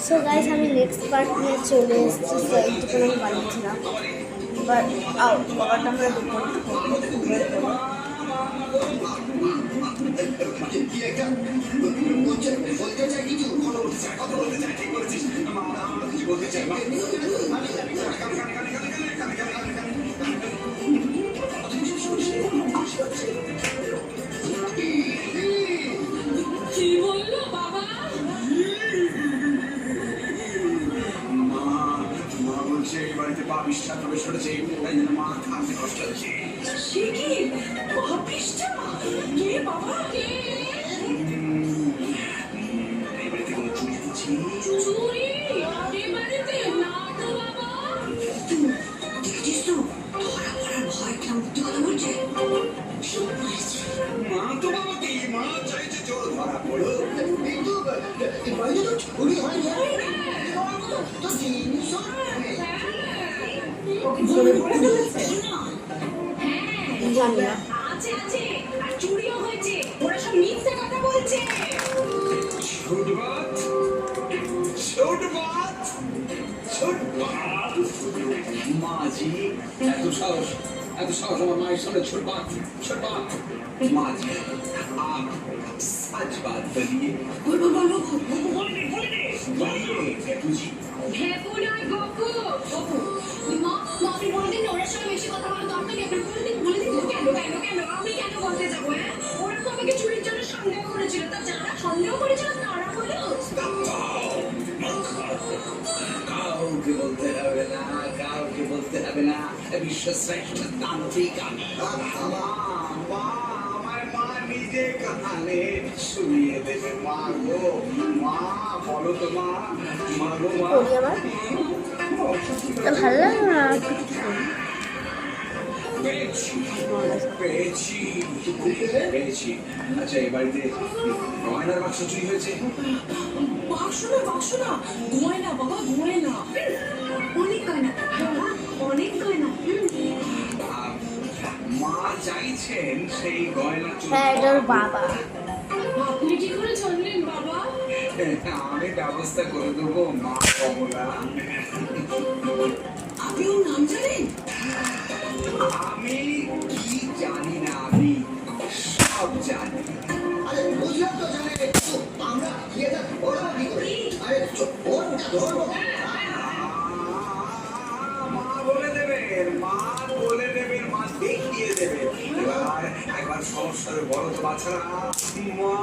So guys আমি next part নিয়ে চলে এসেছি। সো এইটুকু আমি বানিয়েছিলাম। এবার কভারটা আমরা দুপুর জানি না। মাঝি এত সাহস আমার মায়ের সামনে ছোটবাত মাঝি आप सच बात करिए बोलो जी হেপু নয় গপু মা আপনি বলে দিন ওরা সব বেশি কথা বলে দরকার নেই। আপনি বলে দিন কেন আমি কেন বলতে যাবো? হ্যাঁ, ওরা তো আমাকে চুরির জন্য সন্দেহ করেছিল। তা যারা সন্দেহ করেছিল তারা হলো কাউকে বলতে হবে না বিশ্বশ্রেষ্ঠ তান্ত্রিক আমি আমার মা নিজে কানে শুনিয়ে দেবে। মা গো মা, বলো তো মা গো মা। ভালো লাগে না। পেয়েছি। আচ্ছা, এই বাড়িতে গয়নার বাক্স চুরি হয়েছে? বাক্স না গয়না বাবা, গয়না অনেক গয়না। মা চাইছেন সেই গয়না চুরি। হ্যাঁ, এটা ওর বাবা। আপনি কি করে জানলেন বাবা? আমি ব্যবস্থা করে দেবো মা কমলা। আপনি ওর নাম জানেন? আমি কি জানি না, আমি সব জানি। আরে বুঝলাম তো জানে, আমরা এটা বড় কি করি? আরে ওরটা ধরবো। মা বলে দেবেন, মা দেখিয়ে দেবেন। এবার একবার সমস্যার বড় তো বাচ্চারা মা